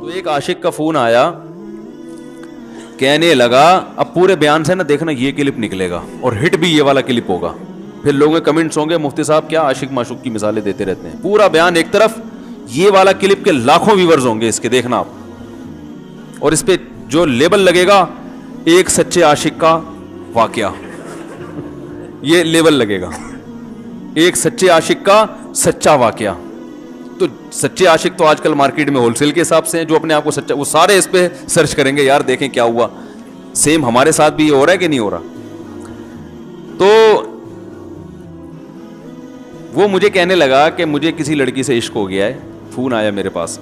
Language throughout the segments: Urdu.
تو ایک عاشق کا فون آیا, کہنے لگا اب پورے بیان سے نا دیکھنا یہ کلپ نکلے گا اور ہٹ بھی یہ والا کلپ ہوگا, پھر لوگوں کے کمنٹس ہوں گے مفتی صاحب کیا عاشق معشوق کی مثالیں دیتے رہتے ہیں. پورا بیان ایک طرف, یہ والا کلپ کے لاکھوں ویورز ہوں گے اس کے, دیکھنا آپ, اور اس پہ جو لیبل لگے گا ایک سچے عاشق کا واقعہ, یہ لیبل لگے گا ایک سچے عاشق کا سچا واقعہ. تو سچے عاشق تو آج کل مارکیٹ میں ہول سیل کے حساب سے ہیں, جو اپنے آپ کو سچا, وہ سارے اس پہ سرچ کریں گے یار دیکھیں کیا ہوا, سیم ہمارے ساتھ بھی یہ ہو رہا ہے کہ نہیں ہو رہا. تو وہ مجھے کہنے لگا کہ مجھے کسی لڑکی سے عشق ہو گیا ہے, فون آیا میرے پاس,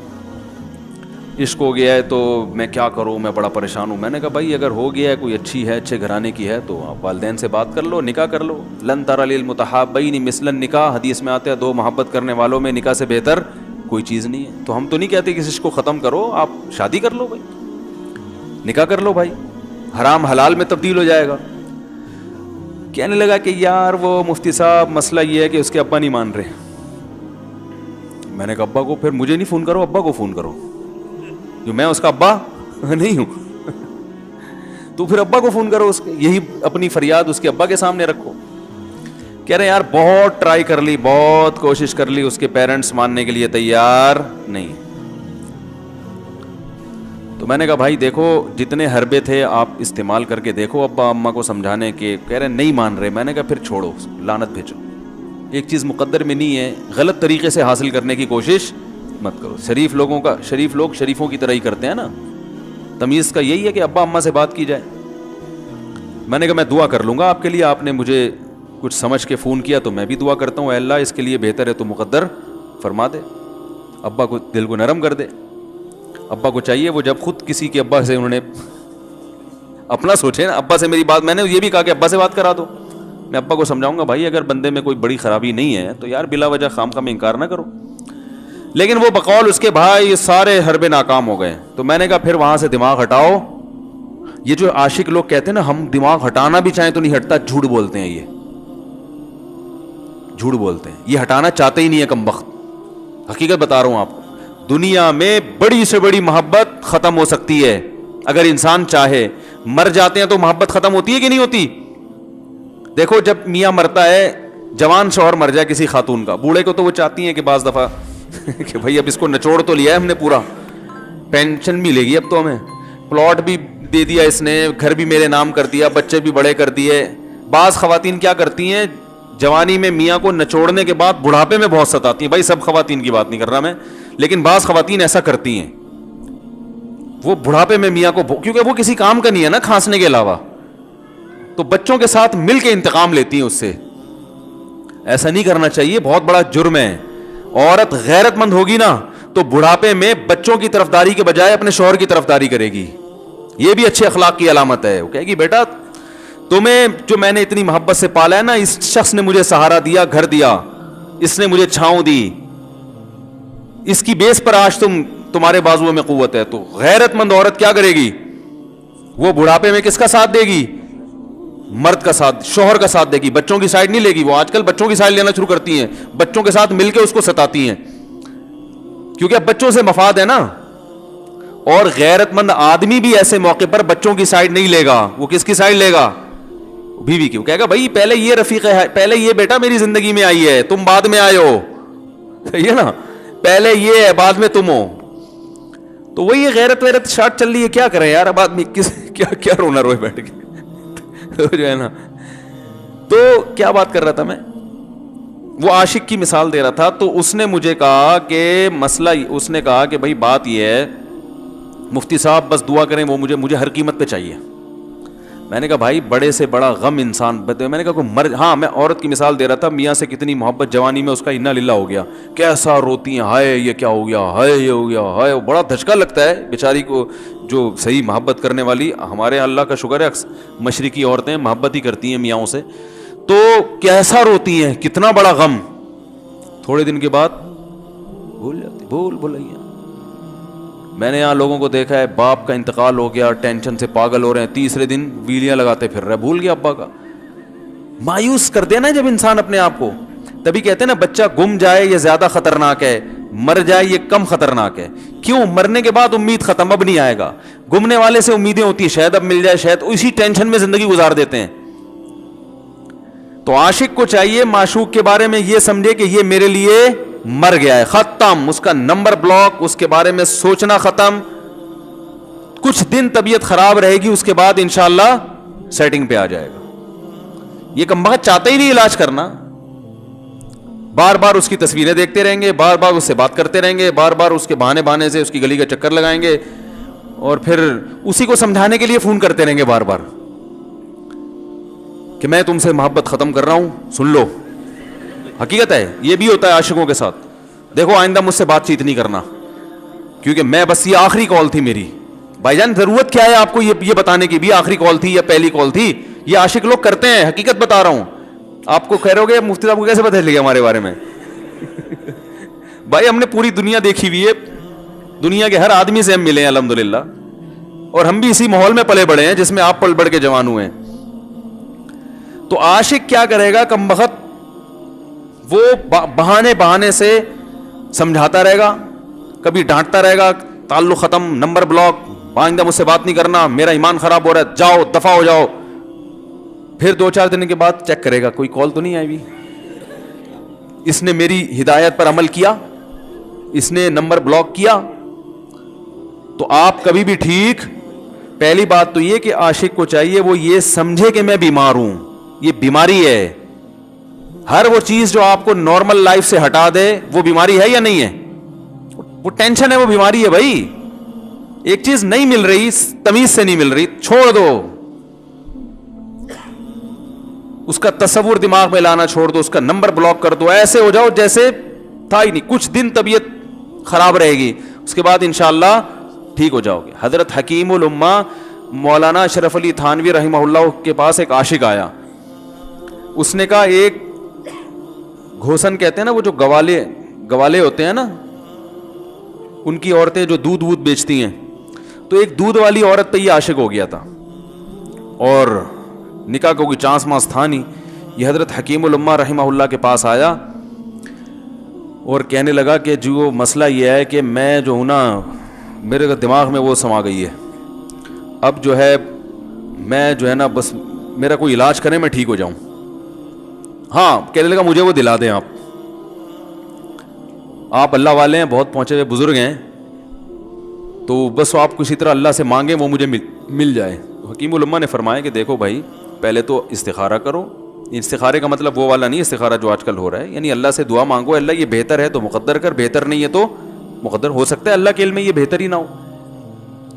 عشق ہو گیا ہے تو میں کیا کروں, میں بڑا پریشان ہوں. میں نے کہا بھائی اگر ہو گیا ہے, کوئی اچھی ہے, اچھے گھرانے کی ہے, تو آپ والدین سے بات کر لو, نکاح کر لو. لن تر للمتحابین مثل النکاح, حدیث میں آتا ہے دو محبت کرنے والوں میں نکاح سے بہتر کوئی چیز نہیں ہے. تو ہم تو نہیں کہتے کہ اس عشق کو ختم کرو, آپ شادی کر لو بھائی, نکاح کر لو بھائی, حرام حلال میں تبدیل ہو جائے گا. کہنے لگا کہ یار وہ مفتی صاحب مسئلہ یہ ہے کہ اس کے ابا نہیں مان رہے. میں نے کہا ابا کو, پھر مجھے نہیں فون کرو, ابا کو فون کرو, جو میں اس کا ابا نہیں ہوں. تو پھر ابا کو فون کرو, اس کے یہی اپنی فریاد اس کے ابا کے سامنے رکھو. کہہ رہے یار بہت ٹرائی کر لی, بہت کوشش کر لی, اس کے پیرنٹس ماننے کے لیے تیار نہیں. تو میں نے کہا بھائی دیکھو جتنے حربے تھے آپ استعمال کر کے دیکھو ابا اماں کو سمجھانے کے. کہہ رہے نہیں مان رہے. میں نے کہا پھر چھوڑو, لعنت بھیجو. ایک چیز مقدر میں نہیں ہے, غلط طریقے سے حاصل کرنے کی کوشش مت کرو. شریف لوگ شریفوں کی طرح ہی کرتے ہیں نا. تمیز کا یہی ہے کہ ابا اماں سے بات کی جائے. میں نے کہا میں دعا کر لوں گا آپ کے لیے, آپ نے مجھے کچھ سمجھ کے فون کیا تو میں بھی دعا کرتا ہوں, اے اللہ اس کے لیے بہتر ہے تو مقدر فرما دے, ابا کو دل کو نرم کر دے. ابا کو چاہیے وہ جب خود کسی کے ابا سے انہوں نے اپنا سوچے نا, ابا سے میری بات, میں نے یہ بھی کہا کہ ابا سے بات کرا دو. میں ابا کو سمجھاؤں گا بھائی اگر بندے میں کوئی بڑی خرابی نہیں ہے تو یار بلا وجہ خام خام انکار نہ کرو. لیکن وہ بقول اس کے بھائی سارے حربے ناکام ہو گئے. تو میں نے کہا پھر وہاں سے دماغ ہٹاؤ. یہ جو عاشق لوگ کہتے ہیں نا ہم دماغ ہٹانا بھی چاہیں تو نہیں ہٹتا, جھوٹ بولتے ہیں, یہ جھوٹ بولتے ہیں, یہ ہٹانا چاہتے ہی نہیں ہے کمبخت. حقیقت بتا رہا ہوں آپ کو, دنیا میں بڑی سے بڑی محبت ختم ہو سکتی ہے اگر انسان چاہے. مر جاتے ہیں تو محبت ختم ہوتی ہے کہ نہیں ہوتی؟ دیکھو جب میاں مرتا ہے, جوان شوہر مر جائے کسی خاتون کا, بوڑھے کو تو وہ چاہتی ہیں کہ بعض دفعہ کہ بھائی اب اس کو نچوڑ تو لیا ہے ہم نے, پورا پینشن بھی لے گی, اب تو ہمیں پلاٹ بھی دے دیا اس نے, گھر بھی میرے نام کر دیا, بچے بھی بڑے کر دیے. بعض خواتین کیا کرتی ہیں, جوانی میں میاں کو نچوڑنے کے بعد بڑھاپے میں بہت ستاتی ہیں. بھائی سب خواتین کی بات نہیں کر رہا میں, لیکن بعض خواتین ایسا کرتی ہیں, وہ بڑھاپے میں میاں کو, کیونکہ وہ کسی کام کا نہیں ہے نا کھانسنے کے علاوہ, تو بچوں کے ساتھ مل کے انتقام لیتی ہیں اس سے. ایسا نہیں کرنا چاہیے, بہت بڑا جرم ہے. عورت غیرت مند ہوگی نا تو بڑھاپے میں بچوں کی طرفداری کے بجائے اپنے شوہر کی طرفداری کرے گی. یہ بھی اچھے اخلاق کی علامت ہے. وہ کہے گی بیٹا تمہیں جو میں نے اتنی محبت سے پالا ہے نا, اس شخص نے مجھے سہارا دیا, گھر دیا, اس نے مجھے چھاؤں دی, اس کی بیس پر آج تمہارے بازوؤں میں قوت ہے. تو غیرت مند عورت کیا کرے گی, وہ بڑھاپے میں کس کا ساتھ دے گی, مرد کا ساتھ, شوہر کا ساتھ دے گی, بچوں کی سائڈ نہیں لے گی. وہ آج کل بچوں کی سائڈ لینا شروع کرتی ہیں, بچوں کے ساتھ مل کے اس کو ستاتی ہیں, کیونکہ اب بچوں سے مفاد ہے نا. اور غیرت مند آدمی بھی ایسے موقع پر بچوں کی سائڈ نہیں لے گا. وہ کس کی سائڈ لے گا, بیوی کی. وہ کہے گا بھائی پہلے یہ رفیق ہے, پہلے یہ بیٹا میری زندگی میں آئی ہے, تم بعد میں آئے ہو, صحیح ہے نا, پہلے یہ ہے بعد میں تم ہو. تو وہی غیرت ویرت شارٹ چل رہی ہے, کیا کریں یار اب آدمی کیا رونا روئے بیٹھ کے جو ہے نا. تو کیا بات کر رہا تھا میں, وہ عاشق کی مثال دے رہا تھا. تو اس نے مجھے کہا کہ مسئلہ, اس نے کہا کہ بھائی بات یہ ہے مفتی صاحب بس دعا کریں, وہ مجھے ہر قیمت پہ چاہیے. میں نے کہا بھائی بڑے سے بڑا غم انسان, میں نے کہا کوئی ہاں میں عورت کی مثال دے رہا تھا, میاں سے کتنی محبت جوانی میں اس کا انا للہ ہو گیا, کیسا روتی ہیں, ہائے یہ کیا ہو گیا, ہائے یہ ہو گیا, ہائے. بڑا دھچکا لگتا ہے بیچاری کو, جو صحیح محبت کرنے والی. ہمارے اللہ کا شکر ہے مشرقی عورتیں محبت ہی کرتی ہیں میاں سے, تو کیسا روتی ہیں, کتنا بڑا غم. تھوڑے دن کے بعد بھول جاتی, بھول. میں نے یہاں لوگوں کو دیکھا ہے, باپ کا انتقال ہو گیا, ٹینشن سے پاگل ہو رہے ہیں, تیسرے دن ویلیاں لگاتے پھر رہے, بھول گیا ابا کا. مایوس کر دینا جب انسان اپنے آپ کو, تبھی کہتے ہیں نا بچہ گم جائے یہ زیادہ خطرناک ہے, مر جائے یہ کم خطرناک ہے. کیوں؟ مرنے کے بعد امید ختم, اب نہیں آئے گا. گمنے والے سے امیدیں ہوتی ہیں شاید اب مل جائے, شاید اسی ٹینشن میں زندگی گزار دیتے ہیں. تو عاشق کو چاہیے معشوق کے بارے میں یہ سمجھے کہ یہ میرے لیے مر گیا ہے, ختم, اس کا نمبر بلاک, اس کے بارے میں سوچنا ختم. کچھ دن طبیعت خراب رہے گی, اس کے بعد انشاءاللہ سیٹنگ پہ آ جائے گا. یہ کمبخت چاہتا ہی نہیں علاج کرنا, بار بار اس کی تصویریں دیکھتے رہیں گے, بار بار اس سے بات کرتے رہیں گے, بار بار اس کے بہانے سے اس کی گلی کا چکر لگائیں گے, اور پھر اسی کو سمجھانے کے لیے فون کرتے رہیں گے بار بار کہ میں تم سے محبت ختم کر رہا ہوں, سن لو. حقیقت ہے, یہ بھی ہوتا ہے عاشقوں کے ساتھ. دیکھو آئندہ مجھ سے بات چیت نہیں کرنا, کیونکہ میں بس یہ آخری کال تھی میری. بھائی جان ضرورت کیا ہے آپ کو یہ بتانے کی بھی آخری کال تھی یا پہلی کال تھی؟ یہ عاشق لوگ کرتے ہیں, حقیقت بتا رہا ہوں. آپ کو کہہ رہے ہو گے مفتی صاحب کو کیسے پتہ چل گیا ہمارے بارے میں؟ بھائی ہم نے پوری دنیا دیکھی ہوئی ہے, دنیا کے ہر آدمی سے ہم ملے ہیں الحمدللہ, اور ہم بھی اسی ماحول میں پلے بڑے ہیں جس میں آپ پل بڑھ کے جوان ہوئے ہیں. تو عاشق کیا کرے گا کمبخت, وہ بہانے سے سمجھاتا رہے گا, کبھی ڈانٹتا رہے گا, تعلق ختم, نمبر بلاک, آئندہ مجھ سے بات نہیں کرنا, میرا ایمان خراب ہو رہا ہے, جاؤ دفع ہو جاؤ. پھر 2-4 دن کے بعد چیک کرے گا کوئی کال تو نہیں آئی ہوئی, اس نے میری ہدایت پر عمل کیا, اس نے نمبر بلاک کیا. تو آپ کبھی بھی ٹھیک. پہلی بات تو یہ کہ عاشق کو چاہیے وہ یہ سمجھے کہ میں بیمار ہوں, یہ بیماری ہے. ہر وہ چیز جو آپ کو نارمل لائف سے ہٹا دے وہ بیماری ہے یا نہیں ہے؟ وہ ٹینشن ہے, وہ بیماری ہے بھائی. ایک چیز نہیں مل رہی, تمیز سے نہیں مل رہی, چھوڑ دو, اس کا تصور دماغ میں لانا چھوڑ دو, اس کا نمبر بلاک کر دو, ایسے ہو جاؤ جیسے تھا ہی نہیں. کچھ دن طبیعت خراب رہے گی, اس کے بعد انشاءاللہ ٹھیک ہو جاؤ گے. حضرت حکیم الامہ مولانا اشرف علی تھانوی رحمہ اللہ کے پاس ایک عاشق آیا. اس نے کہا ایک گھوسن کہتے ہیں نا, وہ جو گوالے ہوتے ہیں نا, ان کی عورتیں جو دودھ بیچتی ہیں, تو ایک دودھ والی عورت پہ یہ عاشق ہو گیا تھا, اور نکاح کو کوئی چانس مانس تھا نہیں. یہ حضرت حکیم الامہ رحمہ اللہ کے پاس آیا اور کہنے لگا کہ جو مسئلہ یہ ہے کہ میں جو ہوں نا, میرے دماغ میں وہ سما گئی ہے, اب جو ہے میں جو ہے نا بس میرا کوئی علاج کریں میں ٹھیک ہو جاؤں. ہاں, کہنے لگا مجھے وہ دلا دیں آپ اللہ والے ہیں, بہت پہنچے ہوئے بزرگ ہیں, تو بس آپ کسی طرح اللہ سے مانگیں وہ مجھے مل جائے. حکیم الامہ نے فرمایا کہ دیکھو بھائی, پہلے تو استخارہ کرو. استخارے کا مطلب وہ والا نہیں استخارہ جو آج کل ہو رہا ہے, یعنی اللہ سے دعا مانگو, اللہ یہ بہتر ہے تو مقدر کر, بہتر نہیں ہے تو مقدر. ہو سکتا ہے اللہ کے علم میں یہ بہتر ہی نہ ہو,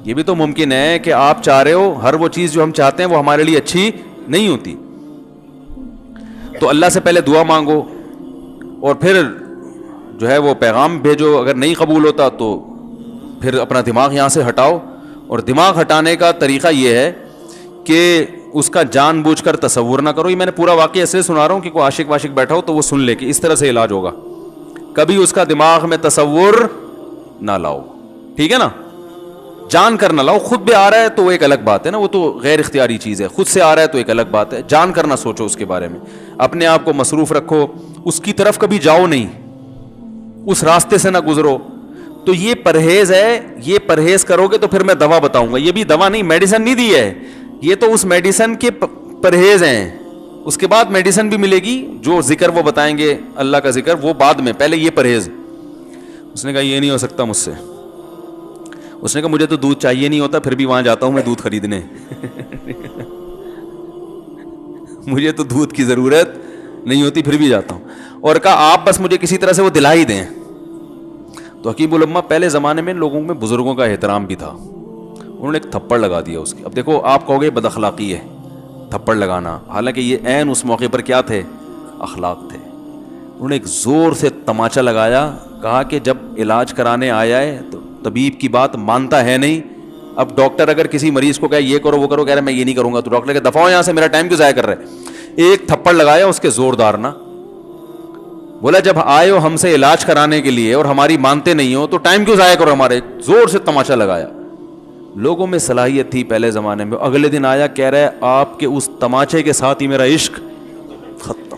یہ بھی تو ممکن ہے کہ آپ چاہ رہے ہو ہر وہ چیز جو ہم چاہتے ہیں وہ ہمارے لیے اچھی نہیں ہوتی. تو اللہ سے پہلے دعا مانگو, اور پھر جو ہے وہ پیغام بھیجو. اگر نہیں قبول ہوتا تو پھر اپنا دماغ یہاں سے ہٹاؤ. اور دماغ ہٹانے کا طریقہ یہ ہے کہ اس کا جان بوجھ کر تصور نہ کرو. یہ میں نے پورا واقعہ ایسے سنا رہا ہوں کہ کوئی عاشق واشق بیٹھا ہو تو وہ سن لے کہ اس طرح سے علاج ہوگا. کبھی اس کا دماغ میں تصور نہ لاؤ, ٹھیک ہے نا, جان کر نہ لاؤ. خود بھی آ رہا ہے تو ایک الگ بات ہے نا, وہ تو غیر اختیاری چیز ہے. خود سے آ رہا ہے تو ایک الگ بات ہے, جان کر نہ سوچو اس کے بارے میں, اپنے آپ کو مصروف رکھو, اس کی طرف کبھی جاؤ نہیں, اس راستے سے نہ گزرو. تو یہ پرہیز ہے, یہ پرہیز کرو گے تو پھر میں دوا بتاؤں گا. یہ بھی دوا نہیں, میڈیسن نہیں دی ہے, یہ تو اس میڈیسن کے پرہیز ہیں. اس کے بعد میڈیسن بھی ملے گی, جو ذکر وہ بتائیں گے اللہ کا ذکر وہ بعد میں, پہلے یہ پرہیز. اس نے کہا یہ نہیں ہو سکتا مجھ سے. اس نے کہا مجھے تو دودھ چاہیے نہیں ہوتا, پھر بھی وہاں جاتا ہوں میں دودھ خریدنے. مجھے تو دودھ کی ضرورت نہیں ہوتی, پھر بھی جاتا ہوں. اور کہا آپ بس مجھے کسی طرح سے وہ دلا ہی دیں. تو حکیم الامہ پہلے زمانے میں لوگوں میں بزرگوں کا احترام بھی تھا, انہوں نے ایک تھپڑ لگا دیا اس کے. اب دیکھو آپ کہو گے بد اخلاقی ہے تھپڑ لگانا, حالانکہ یہ عین اس موقع پر کیا تھے, اخلاق تھے. انہوں نے ایک زور سے تماچا لگایا, کہا کہ جب علاج کرانے آیا ہے تو طبیب کی بات مانتا ہے نہیں. اب ڈاکٹر اگر کسی مریض کو کہے یہ کرو وہ کرو, کہہ رہے میں یہ نہیں کروں گا, تو ڈاکٹر کہ دفعہ یہاں سے, میرا ٹائم کیوں ضائع کر رہے. ایک تھپڑ لگایا اس کے زوردار نا, بولا جب آئے ہو ہم سے علاج کرانے کے لیے اور ہماری مانتے نہیں ہو تو ٹائم کیوں ضائع کرو ہمارے. زور سے تماچا لگایا. لوگوں میں صلاحیت تھی پہلے زمانے میں. اگلے دن آیا, کہہ رہا ہے آپ کے اس تماچے کے ساتھ ہی میرا عشق ختم.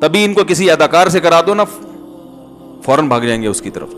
تبھی ان کو کسی اداکار سے کرا دو نا، فوراً بھاگ جائیں گے اس کی طرف.